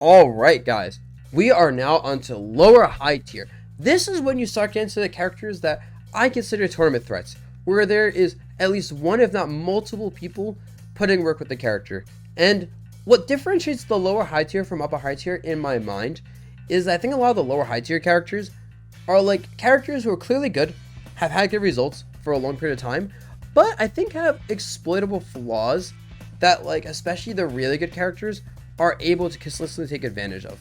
Alright guys, we are now onto lower high tier. This is when you start getting to the characters that I consider tournament threats, where there is at least one if not multiple people putting work with the character. And what differentiates the lower high tier from upper high tier in my mind is I think a lot of the lower high tier characters are like characters who are clearly good, have had good results for a long period of time, but I think have exploitable flaws that, like, especially the really good characters are able to consistently take advantage of.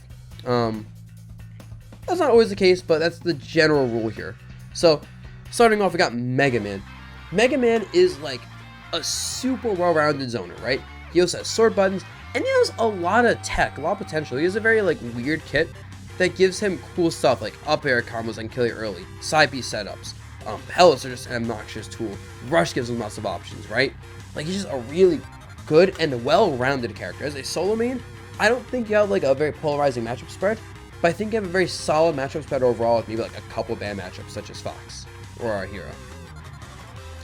That's not always the case, but that's the general rule here. So, starting off, we got Mega Man. Mega Man is like a super well-rounded zoner, right? He also has sword buttons, and he has a lot of tech, a lot of potential. He has a very, like, weird kit that gives him cool stuff, like up air combos and kill you early, side B setups. Pellets are just an obnoxious tool. Rush gives him lots of options, right? Like, he's just a really good and well-rounded character. As a solo main, I don't think you have like a very polarizing matchup spread, but I think you have a very solid matchup spread overall with maybe like a couple bad matchups such as Fox or our hero.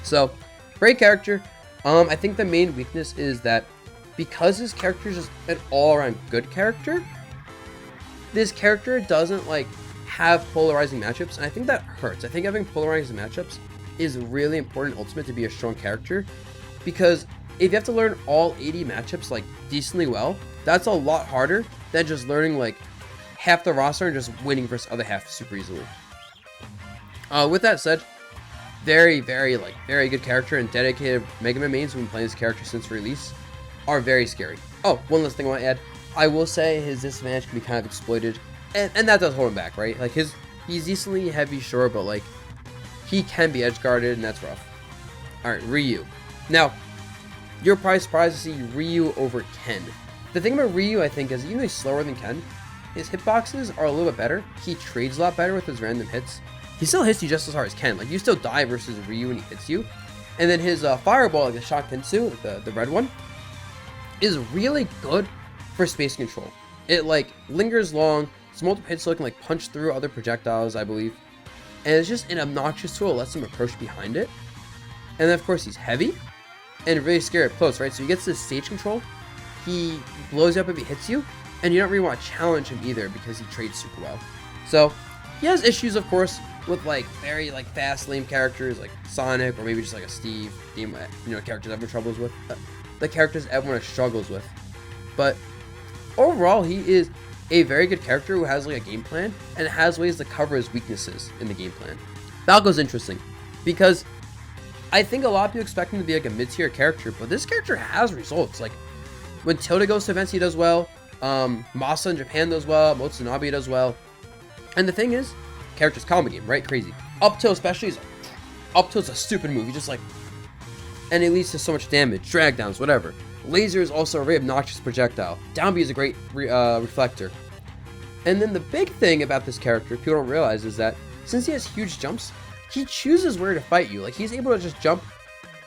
So, great character. I think the main weakness is that because this character is just an all-around good character, this character doesn't like have polarizing matchups, and I think that hurts. I think having polarizing matchups is really important ultimate to be a strong character, because if you have to learn all 80 matchups like decently well, that's a lot harder than just learning like half the roster and just winning versus other half super easily. With that said, very good character, and dedicated Mega Man mains who've been playing this character since release are very scary. Oh, one last thing I want to add. I will say his disadvantage can be kind of exploited, and that does hold him back, right? Like he's decently heavy, sure, but like he can be edge guarded, and that's rough. Alright, Ryu. Now, you're probably surprised to see Ryu over Ken. The thing about Ryu, I think, is even though he's slower than Ken, his hitboxes are a little bit better. He trades a lot better with his random hits. He still hits you just as hard as Ken. Like, you still die versus Ryu when he hits you. And then his fireball, like the Shock Tensu, the red one, is really good for space control. It, like, lingers long. It's multiple hits so it can, like, punch through other projectiles, I believe. And it's just an obnoxious tool that lets him approach behind it. And then, of course, he's heavy and really scary up close, right? So he gets this stage control. He blows you up if he hits you, and you don't really want to challenge him either because he trades super well. So he has issues, of course, with like very like fast, lame characters like Sonic, or maybe just like a Steve, you know, characters everyone struggles with, the characters everyone struggles with. But overall, he is a very good character who has like a game plan and has ways to cover his weaknesses in the game plan. Falco's interesting because I think a lot of people expect him to be like a mid-tier character, but this character has results. Like when Tilda goes to events, he does well. Masa in Japan does well. Motsunabe does well. And the thing is, character's combo game, right? Crazy. Up tilt especially is up tilt's a stupid move. You just like, and it leads to so much damage, drag downs, whatever. Laser is also a very obnoxious projectile. Down B is a great reflector. And then the big thing about this character people don't realize is that since he has huge jumps, he chooses where to fight you. Like, he's able to just jump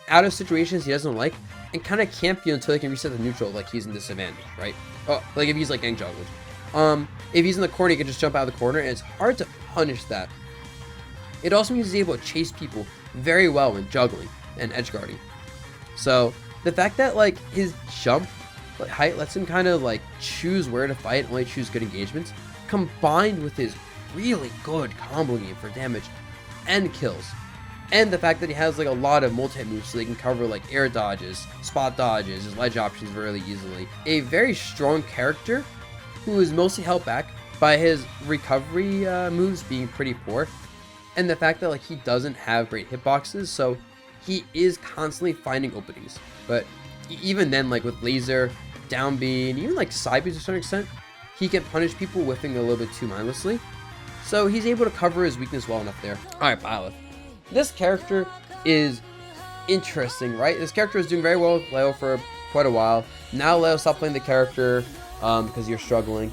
out of situations he doesn't like and kind of camp you until he can reset the neutral, like he's in disadvantage, right? Oh, like if he's like getting juggled. If he's in the corner, he can just jump out of the corner, and it's hard to punish that. It also means he's able to chase people very well when juggling and edge guarding. So the fact that like his jump height lets him kind of like choose where to fight and only choose good engagements, combined with his really good combo game for damage and kills, and the fact that he has like a lot of multi-hit moves so they can cover like air dodges, spot dodges, his ledge options really easily. A very strong character who is mostly held back by his recovery moves being pretty poor, and the fact that like he doesn't have great hitboxes, so he is constantly finding openings. But even then, like with laser, down B, and even like side B to a certain extent, he can punish people whiffing a little bit too mindlessly. So he's able to cover his weakness well enough there. Alright, Byleth. This character is interesting, right? This character is doing very well with Leo for quite a while. Now Leo stopped playing the character because you're struggling.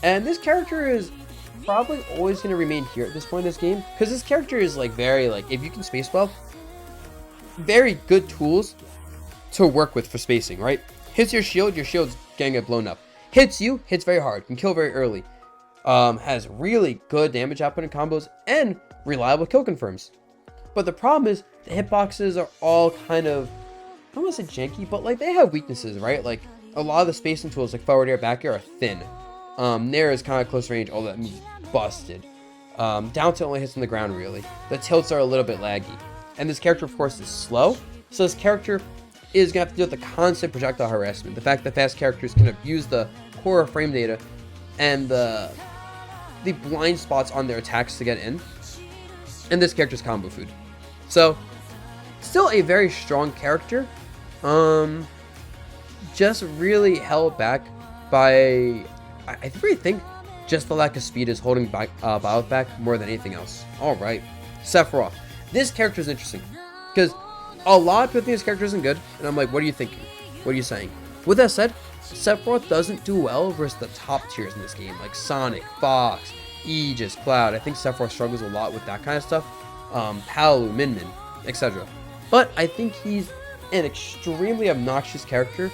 And this character is probably always going to remain here at this point in this game, because this character is like very, like, if you can space well, very good tools to work with for spacing, right? Hits your shield's getting it blown up. Hits you, hits very hard, can kill very early. Has really good damage output in combos and reliable kill confirms. But the problem is the hitboxes are all kind of, I don't want to say janky, but like they have weaknesses, right? Like a lot of the spacing tools like forward air, back air are thin. Nair is kind of close range. Oh, that move's busted. Down tilt only hits on the ground, really. The tilts are a little bit laggy. And this character, of course, is slow. So this character is going to have to deal with the constant projectile harassment. The fact that fast characters can abuse the core frame data and the blind spots on their attacks to get in. And this character's combo food. So, still a very strong character. Just really held back by, I really think, just the lack of speed is holding back Bowser back more than anything else. Alright, Sephiroth. This character is interesting, because a lot of people think this character isn't good, and I'm like, what are you thinking? What are you saying? With that said, Sephiroth doesn't do well versus the top tiers in this game, like Sonic, Fox, Aegis, Cloud. I think Sephiroth struggles a lot with that kind of stuff. Palu, Min Min, etc. But I think he's an extremely obnoxious character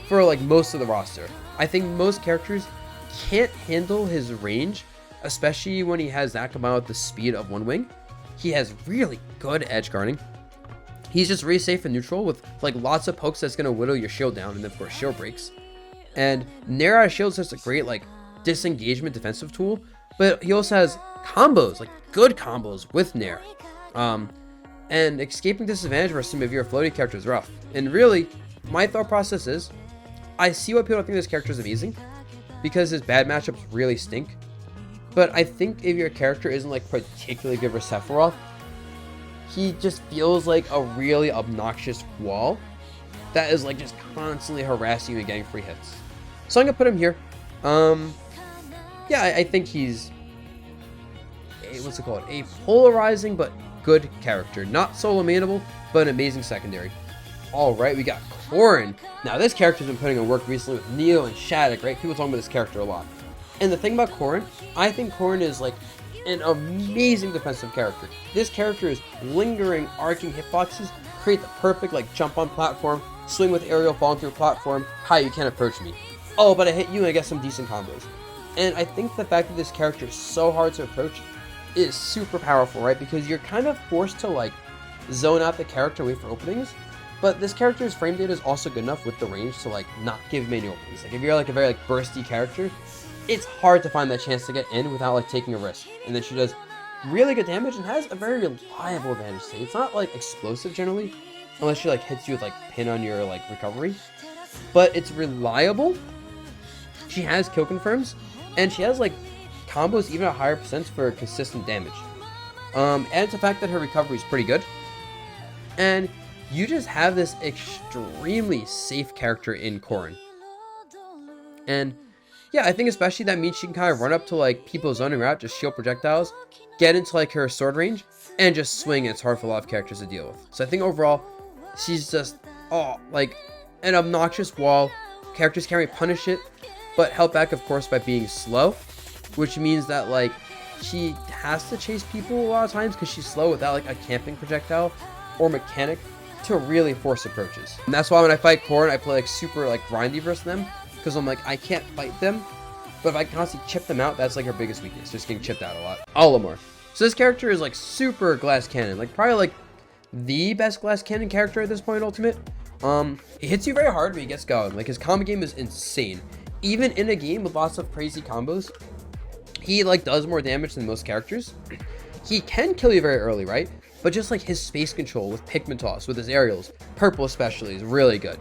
for like most of the roster. I think most characters can't handle his range, especially when he has that combined with the speed of One Wing. He has really good edge guarding. He's just really safe and neutral with like lots of pokes that's gonna whittle your shield down, and then of course shield breaks. And Nair out of shield is just a great like disengagement defensive tool, but he also has combos, like good combos with Nair. And escaping disadvantage versus some of your floaty characters is rough. And really, my thought process is, I see why people don't think this character is amazing, because his bad matchups really stink. But I think if your character isn't like particularly good for Sephiroth, he just feels like a really obnoxious wall that is like just constantly harassing you and getting free hits. So I'm gonna put him here. Yeah, I think he's a polarizing but good character. Not solo mainable, but an amazing secondary. Alright, we got Corin. Now this character's been putting in work recently with Neo and Shattuck, right? People talking about this character a lot. And the thing about Corin, I think Corin is like an amazing defensive character. This character is lingering, arcing hitboxes, create the perfect like jump on platform, swing with aerial, falling through a platform. Hi, you can't approach me. Oh, but I hit you and I get some decent combos. And I think the fact that this character is so hard to approach is super powerful, right? Because you're kind of forced to like zone out the character, wait for openings. But this character's frame data is also good enough with the range to like not give many openings. Like if you're like a very like bursty character, it's hard to find that chance to get in without like taking a risk. And then she does really good damage and has a very reliable advantage state. It's not like explosive generally, unless she like hits you with like pin on your like recovery. But it's reliable. She has kill confirms, and she has like combos even at higher percents for consistent damage. And it's the fact that her recovery is pretty good. And you just have this extremely safe character in Corin. And yeah, I think especially that means she can kind of run up to like people zoning her out, just shield projectiles, get into like her sword range, and just swing. And it's hard for a lot of characters to deal with. So I think overall, she's just like an obnoxious wall. Characters can't really punish it, but held back of course by being slow, which means that like she has to chase people a lot of times because she's slow without like a camping projectile or mechanic to really force approaches. And that's why when I fight Corin, I play like super like grindy versus them, because I'm like, I can't fight them, but if I constantly chip them out, that's like her biggest weakness, just getting chipped out a lot. Olimar. So this character is like super glass cannon, like probably like the best glass cannon character at this point in Ultimate. He hits you very hard when he gets going. Like his combo game is insane. Even in a game with lots of crazy combos, he like does more damage than most characters. He can kill you very early, right? But just like his space control with Pikmin toss, with his aerials, purple especially, is really good.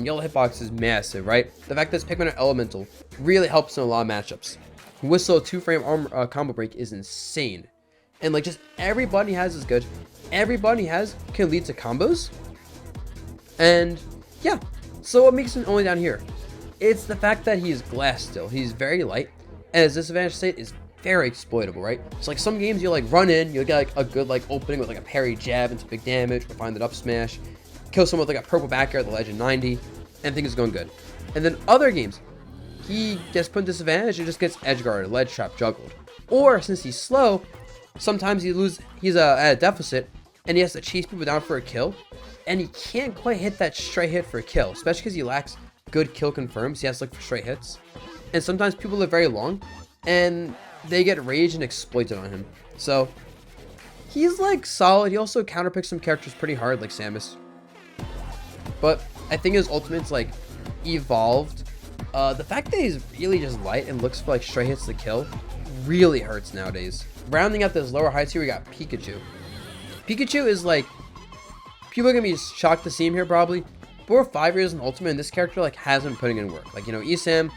Yellow hitbox is massive, right? The fact that his Pikmin are elemental really helps in a lot of matchups. Whistle 2-frame armor combo break is insane. And like just every button he has is good. Every button he has can lead to combos. And yeah, so what makes him only down here? It's the fact that he is glass still. He's very light, and his disadvantage state is very exploitable, right? So like some games you like run in, you'll get like a good like opening with like a parry jab into big damage, or find that up smash, kill someone with like a purple back air at the Legend 90, and things is going good. And then other games, he gets put in disadvantage and just gets edge guarded, ledge trap, juggled. Or since he's slow, sometimes he's at a deficit, and he has to chase people down for a kill, and he can't quite hit that straight hit for a kill, especially because he lacks good kill confirms. He has to look for straight hits. And sometimes people live very long, and they get rage and exploited on him. So he's like solid. He also counterpicks some characters pretty hard, like Samus. But I think his ultimate's like evolved The fact that he's really just light and looks for like stray hits to kill really hurts nowadays. Rounding out this lower high tier, we got Pikachu. Pikachu is like, people are gonna be shocked to see him here probably, but we're 5 years in Ultimate and this character like hasn't been putting in work. Like, you know, ESAM,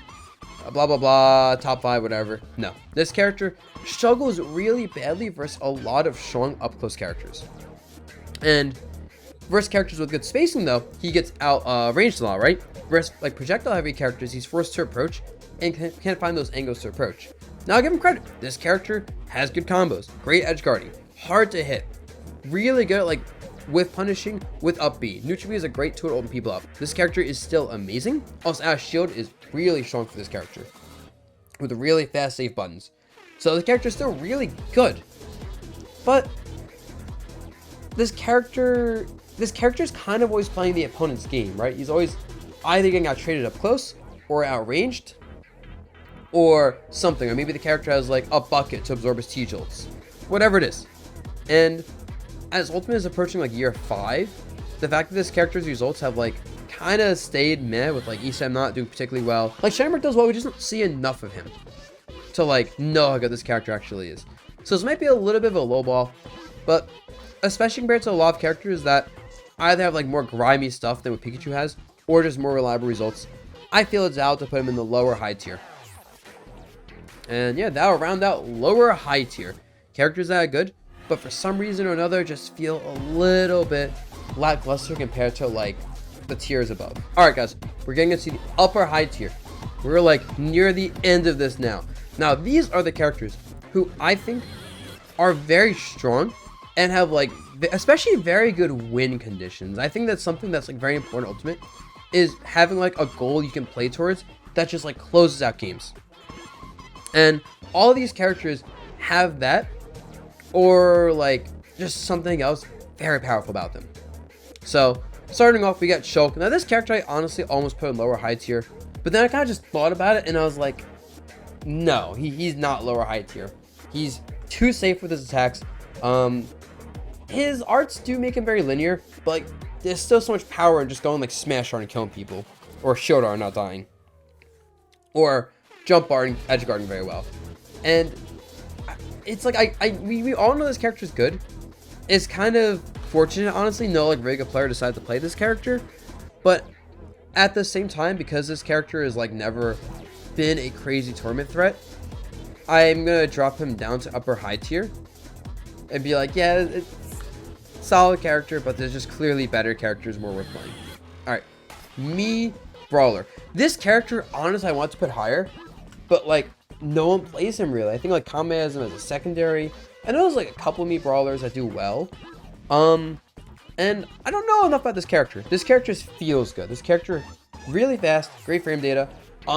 blah blah blah, top 5, whatever. No, this character struggles really badly versus a lot of strong up close characters. And versus characters with good spacing though, he gets out ranged a lot, right? Versus like projectile heavy characters, he's forced to approach and can't find those angles to approach. Now I'll give him credit. This character has good combos, great edge guarding, hard to hit, really good at like with punishing, with up B. Neutral B is a great tool to open people up. This character is still amazing. Also, our shield is really strong for this character, with really fast safe buttons. So the character is still really good. But this character's kind of always playing the opponent's game, right? He's always either getting out traded up close or outranged or something. Or maybe the character has like a bucket to absorb his T-jolts. Whatever it is. And as Ultimate is approaching like year 5, the fact that this character's results have like kind of stayed meh, with like ESAM not doing particularly well. Like Shinemark does well, we just don't see enough of him to like know how good this character actually is. So this might be a little bit of a low ball, but especially compared to a lot of characters that either have like more grimy stuff than what Pikachu has, or just more reliable results, I feel it's out to put him in the lower high tier. And yeah, that'll round out lower high tier. Characters that are good, but for some reason or another just feel a little bit lackluster compared to like the tiers above. Alright guys, we're getting into the upper high tier. We're like near the end of this now. Now these are the characters who I think are very strong and have like especially very good win conditions. I think that's something that's like very important Ultimate, is having like a goal you can play towards that just like closes out games. And all of these characters have that, or like just something else very powerful about them. So starting off, we got Shulk. Now this character I honestly almost put in lower high tier, but then I kind of just thought about it and I was like, no, he's not lower high tier. He's too safe with his attacks. His arts do make him very linear, but like there's still so much power in just going like smash art and killing people, or shield art and not dying, or jump art and edge guarding very well. And it's like we all know this character is good. It's kind of fortunate, honestly, no like very good player decided to play this character, but at the same time, because this character has like never been a crazy tournament threat, I'm gonna drop him down to upper high tier and be like, yeah, it's solid character, but there's just clearly better characters more worth playing. All right, Brawler. This character, honestly, I want to put higher, but like no one plays him really. I think like Kame has him as a secondary. I know there's like a couple of Brawlers that do well. And I don't know enough about this character. This character just feels good. This character really fast, great frame data.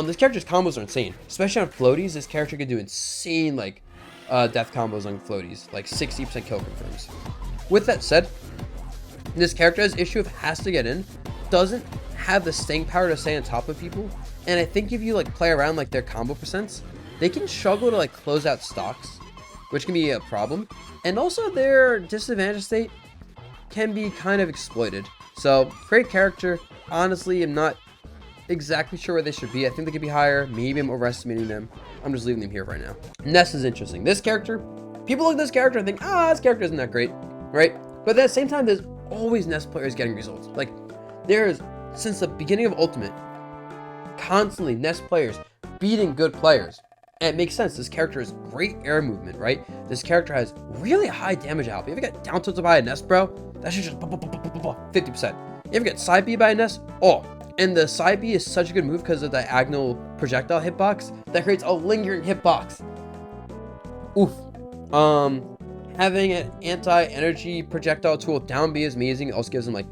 This character's combos are insane, especially on floaties. This character can do insane like death combos on floaties, like 60% kill confirms. With that said, this character has issue of has to get in, doesn't have the staying power to stay on top of people, and I think if you like play around like their combo percents, they can struggle to like close out stocks, which can be a problem. And also their disadvantage state can be kind of exploited. So great character. Honestly, I'm not exactly sure where they should be. I think they could be higher. Maybe I'm overestimating them. I'm just leaving them here right now. Ness is interesting. This character, people look at this character and think, this character isn't that great, right? But at the same time, there's always Ness players getting results. Like there's, since the beginning of Ultimate, constantly Ness players beating good players. And it makes sense. This character has great air movement, right? This character has really high damage output. You ever get down tilted by a Ness, bro? That should just 50%. You ever get side B by a Ness? Oh, and the side B is such a good move because of the diagonal projectile hitbox that creates a lingering hitbox. Oof. Having an anti-energy projectile tool down B is amazing. It also gives him like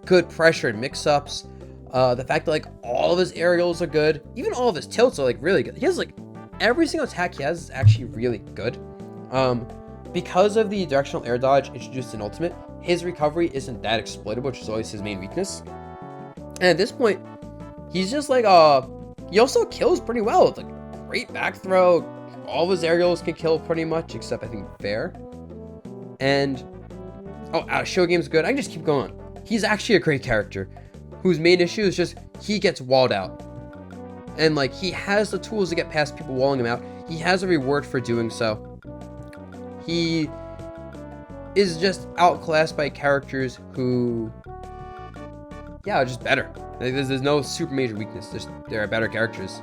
good pressure and mix-ups. The fact that like all of his aerials are good, even all of his tilts are like really good. He has like every single attack he has is actually really good. Because of the directional air dodge introduced in Ultimate, his recovery isn't that exploitable, which is always his main weakness. And at this point, he's just like he also kills pretty well. It's like great back throw. All of his aerials can kill pretty much, except I think Bear. And out of show game's good. I can just keep going. He's actually a great character whose main issue is just he gets walled out. And like, he has the tools to get past people walling him out. He has a reward for doing so. He is just outclassed by characters who, yeah, are just better. Like, there's no super major weakness. There are better characters.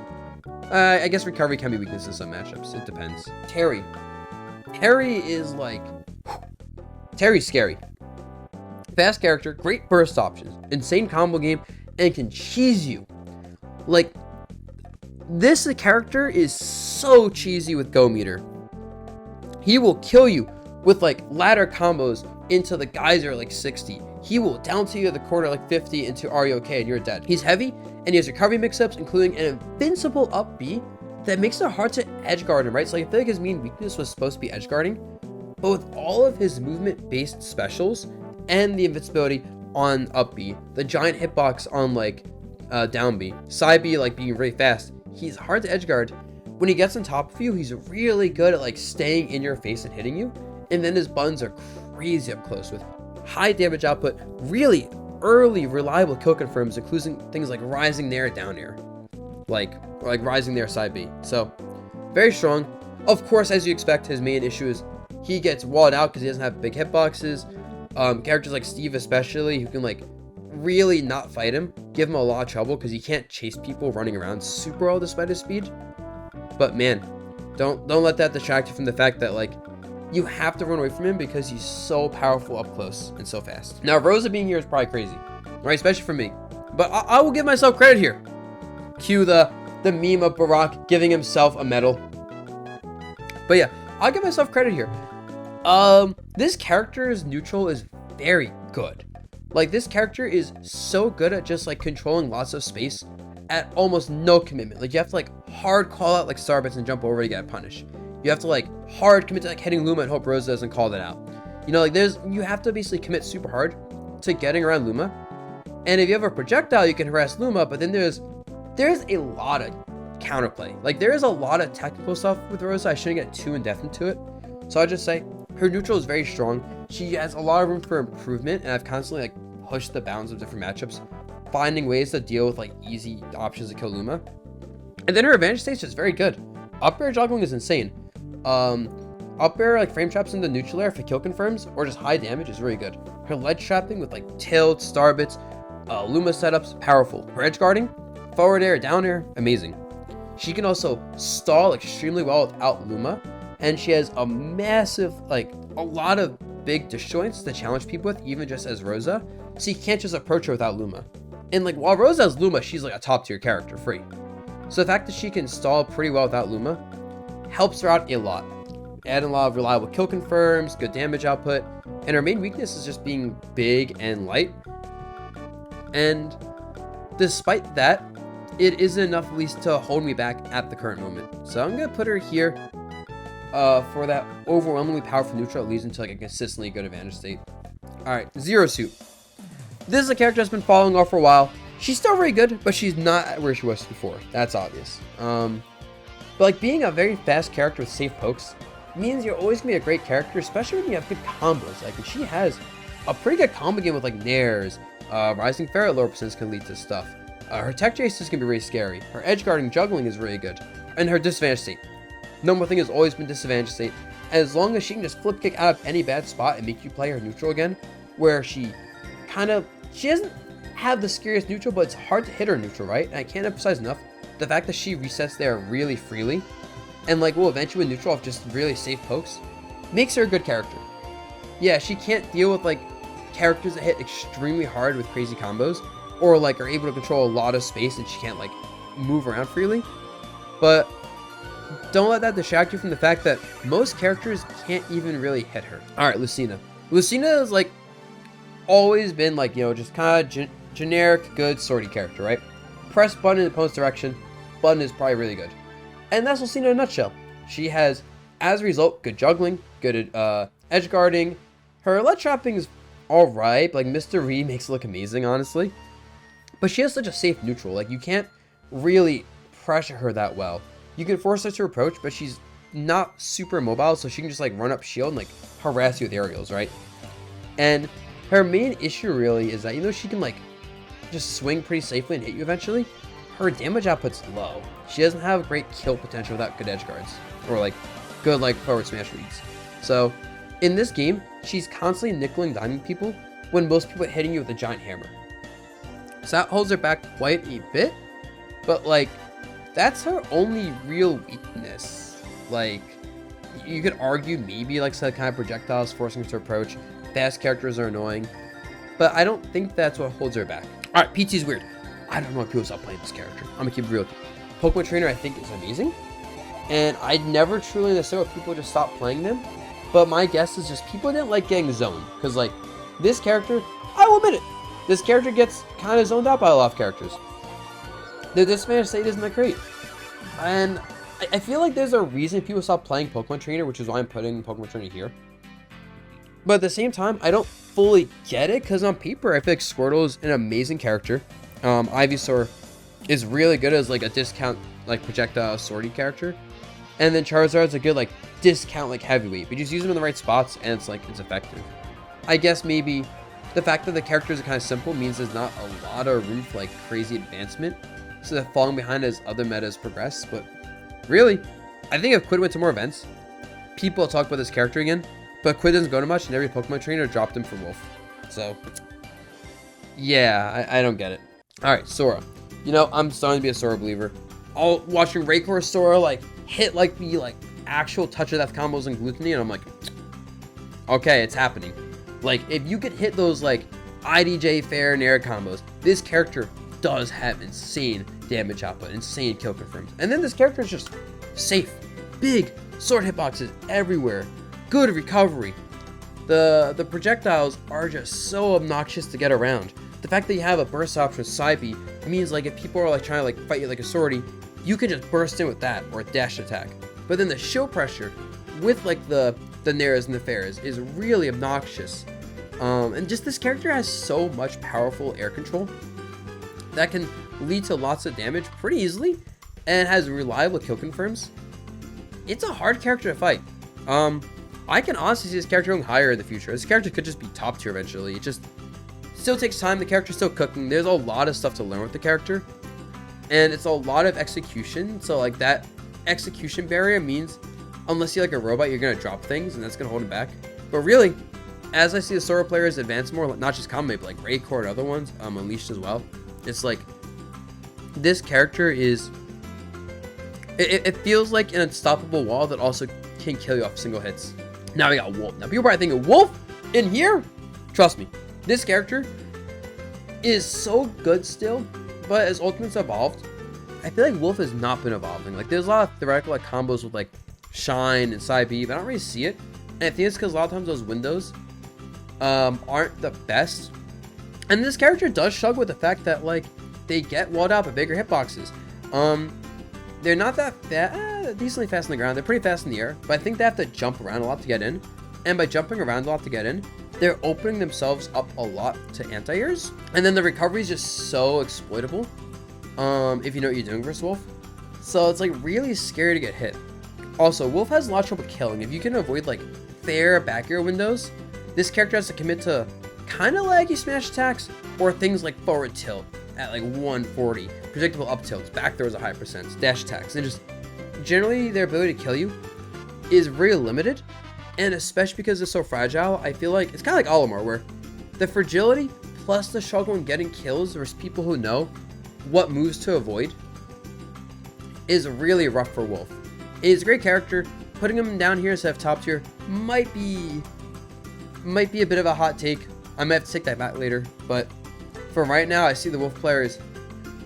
I guess recovery can be weakness in some matchups. It depends. Terry. Terry is like, Terry's scary. Fast character, great burst options, insane combo game, and can cheese you. Like, this character is so cheesy with Go Meter. He will kill you with like ladder combos into the geyser like 60. He will down to you at the corner like 50 into are you okay and you're dead. He's heavy and he has recovery mix-ups, including an invincible up B that makes it hard to edge guard him, right? So like, I feel like his main weakness was supposed to be edge guarding, but with all of his movement based specials and the invincibility on up B, the giant hitbox on like down B, side B like being really fast, he's hard to edge guard. When he gets on top of you, he's really good at like staying in your face and hitting you. And then his buttons are crazy up close with high damage output, really early reliable kill confirms, including things like rising nair, down air, like rising nair side B. So very strong. Of course, as you expect, his main issue is he gets walled out because he doesn't have big hitboxes. Characters like Steve especially, who can like really not fight him, give him a lot of trouble because he can't chase people running around super well despite his speed. But man, don't let that distract you from the fact that like, you have to run away from him because he's so powerful up close and so fast. Now, Rosa being here is probably crazy, right? Especially for me. But I will give myself credit here. Cue the meme of Barack giving himself a medal. But yeah, I'll give myself credit here. This character's neutral is very good. Like, this character is so good at just like controlling lots of space at almost no commitment. Like, you have to like hard call out like starbits and jump over to get punished. You have to like hard commit to like hitting Luma and hope Rosa doesn't call that out. You know, like you have to basically commit super hard to getting around Luma. And if you have a projectile, you can harass Luma, but then there's a lot of counterplay. Like, there is a lot of technical stuff with Rosa. I shouldn't get too in-depth into it. So I'll just say her neutral is very strong. She has a lot of room for improvement, and I've constantly like pushed the bounds of different matchups, finding ways to deal with like easy options to kill Luma. And then her advantage stage is very good. Up air juggling is insane. Up air like frame traps into neutral air for kill confirms or just high damage is really good. Her ledge trapping with like tilt, starbits, Luma setups, powerful. Her edge guarding, forward air, down air, amazing. She can also stall extremely well without Luma, and she has a massive, like a lot of big disjoints to challenge people with, even just as Rosa. So you can't just approach her without Luma. And like, while Rosa has Luma, she's like a top tier character free. So the fact that she can stall pretty well without Luma helps her out a lot. Add a lot of reliable kill confirms, good damage output, and her main weakness is just being big and light. And despite that, it isn't enough at least to hold me back at the current moment. So I'm gonna put her here for that overwhelmingly powerful neutral that leads into like a consistently good advantage state. Alright, Zero Suit. This is a character that's been following off for a while. She's still very good, but she's not where she was before. That's obvious. But like, being a very fast character with safe pokes means you're always gonna be a great character, especially when you have good combos. Like, she has a pretty good combo game with like nairs, rising ferret lower percents can lead to stuff. Her tech chase is gonna be really scary. Her edge guarding juggling is really good, and her disadvantage state. Number one thing has always been disadvantage state. As long as she can just flip kick out of any bad spot and make you play her neutral again, where she doesn't have the scariest neutral, but it's hard to hit her neutral, right? And I can't emphasize enough the fact that she resets there really freely, and like will eventually win neutral off just really safe pokes, makes her a good character. Yeah, she can't deal with like characters that hit extremely hard with crazy combos, or like are able to control a lot of space and she can't like move around freely. But don't let that distract you from the fact that most characters can't even really hit her. Alright, Lucina. Lucina has like always been like, you know, just kind of generic good swordy character, right? Press button in the opponent's direction, button is probably really good. And that's Lucina in a nutshell. She has, as a result, good juggling, good edge guarding. Her ledge trapping is alright, like Mr. Ree makes it look amazing, honestly. But she has such a safe neutral, like you can't really pressure her that well. You can force her to approach, but she's not super mobile, so she can just like run up shield and like harass you with aerials, right? And her main issue really is that, you know, she can like just swing pretty safely and hit you eventually. her damage output's low. She doesn't have great kill potential without good edge guards, or like good like forward smash reads. So in this game, she's constantly nickel and diming people when most people are hitting you with a giant hammer. So that holds her back quite a bit, but like that's her only real weakness. Like you could argue maybe like some kind of projectiles forcing her to approach. Fast characters are annoying, but I don't think that's what holds her back. All right, PT's weird. I don't know why people stop playing this character. I'm gonna keep it real with you. Pokemon Trainer I think is amazing, and I never truly understood why people just stopped playing them. But my guess is just people didn't like getting zoned, because like this character, I will admit it, this character gets kind of zoned out by a lot of characters. The disadvantage state isn't that great, and I feel like there's a reason people stop playing Pokemon Trainer, which is why I'm putting Pokemon Trainer here. But at the same time, I don't fully get it, because on paper, I feel like Squirtle is an amazing character. Ivysaur is really good as like a discount like projectile sortie character, and then Charizard's a good like discount like heavyweight, but you just use them in the right spots and it's effective. I guess maybe the fact that the characters are kind of simple means there's not a lot of room for like crazy advancement, so they're falling behind as other metas progress. But really, I think if Quid went to more events, people will talk about this character again, but Quid doesn't go to much and every Pokemon trainer dropped him for Wolf. So yeah, I don't get it. All right, Sora. You know, I'm starting to be a Sora believer. Watching Raycore Sora like hit like the like actual touch of death combos in Gluttony, and I'm like, okay, it's happening. Like if you could hit those like IDJ fair and air combos, this character does have insane damage output, insane kill confirms. And then this character is just safe, big sword hitboxes everywhere, good recovery. The projectiles are just so obnoxious to get around. The fact that you have a burst option with side B means like if people are like trying to like fight you like a sortie, you can just burst in with that or a dash attack. But then the shield pressure with like the Nairs and the Fairs is really obnoxious. And just this character has so much powerful air control that can lead to lots of damage pretty easily and has reliable kill confirms. It's a hard character to fight. I can honestly see this character going higher in the future. This character could just be top tier eventually. It just still takes time. The character's still cooking. There's a lot of stuff to learn with the character, and it's a lot of execution. So like that execution barrier means unless you're like a robot, you're gonna drop things, and that's gonna hold him back. But really, as I see the Sora players advance more, not just Common, but like Raycore and other ones, Unleashed as well, it's like this character is. It feels like an unstoppable wall that also can kill you off single hits. Now we got Wolf. Now people are thinking Wolf in here. Trust me, this character is so good still, but as Ultimate's evolved, I feel like Wolf has not been evolving. Like there's a lot of theoretical like combos with like Shine and Side B, but I don't really see it. And I think it's because a lot of times those windows aren't the best. And this character does struggle with the fact that like they get walled out by bigger hitboxes. They're not that decently fast on the ground. They're pretty fast in the air, but I think they have to jump around a lot to get in. And by jumping around a lot to get in, they're opening themselves up a lot to anti-airs. And then the recovery is just so exploitable if you know what you're doing versus Wolf. So it's like really scary to get hit. Also, Wolf has a lot of trouble killing. If you can avoid like fair back air windows, this character has to commit to kind of laggy smash attacks or things like forward tilt at like 140, predictable up tilts, back throws at high percents, dash attacks, and just generally their ability to kill you is very limited. And especially because it's so fragile, I feel like it's kind of like Olimar, where the fragility plus the struggle in getting kills versus people who know what moves to avoid is really rough for Wolf. It's a great character. Putting him down here instead of top tier might be a bit of a hot take. I might have to take that back later, but for right now, I see the Wolf players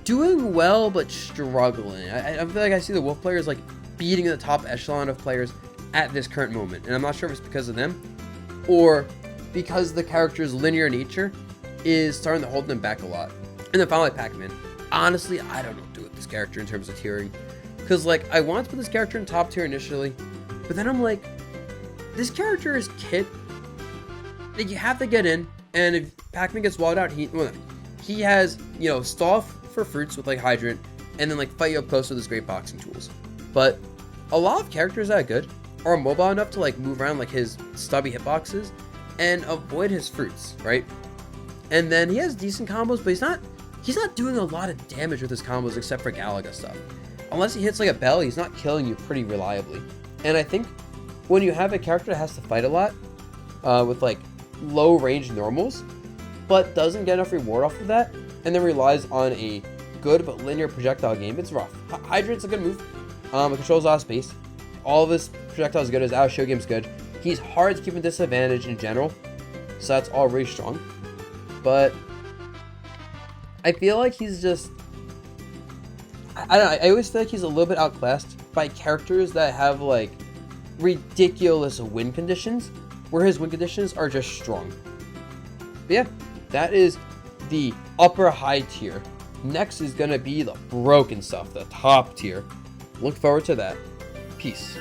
doing well but struggling. I feel like I see the Wolf players like beating the top echelon of players at this current moment, and I'm not sure if it's because of them or because the character's linear nature is starting to hold them back a lot. And then finally, PacMan. Honestly, I don't know what to do with this character in terms of tiering, because like I want to put this character in top tier initially, but then I'm like, this character is kit that you have to get in, and if PacMan gets walled out, he has, you know, stall for fruits with like Hydrant, and then like fight you up close with his great boxing tools. But a lot of characters that are good are mobile enough to like move around like his stubby hitboxes and avoid his fruits, right? And then he has decent combos, but he's not doing a lot of damage with his combos except for Galaga stuff. Unless he hits like a bell, he's not killing you pretty reliably. And I think when you have a character that has to fight a lot with like low range normals, but doesn't get enough reward off of that, and then relies on a good but linear projectile game, it's rough. Hydrant's a good move. It controls a lot of space. All of his projectiles good. His out show game's good. He's hard to keep in disadvantage in general, so that's all really strong. But I feel like he's just, I don't know, I always feel like he's a little bit outclassed by characters that have like ridiculous win conditions, where his win conditions are just strong. But yeah, that is the upper high tier. Next is gonna be the broken stuff, the top tier. Look forward to that. Peace.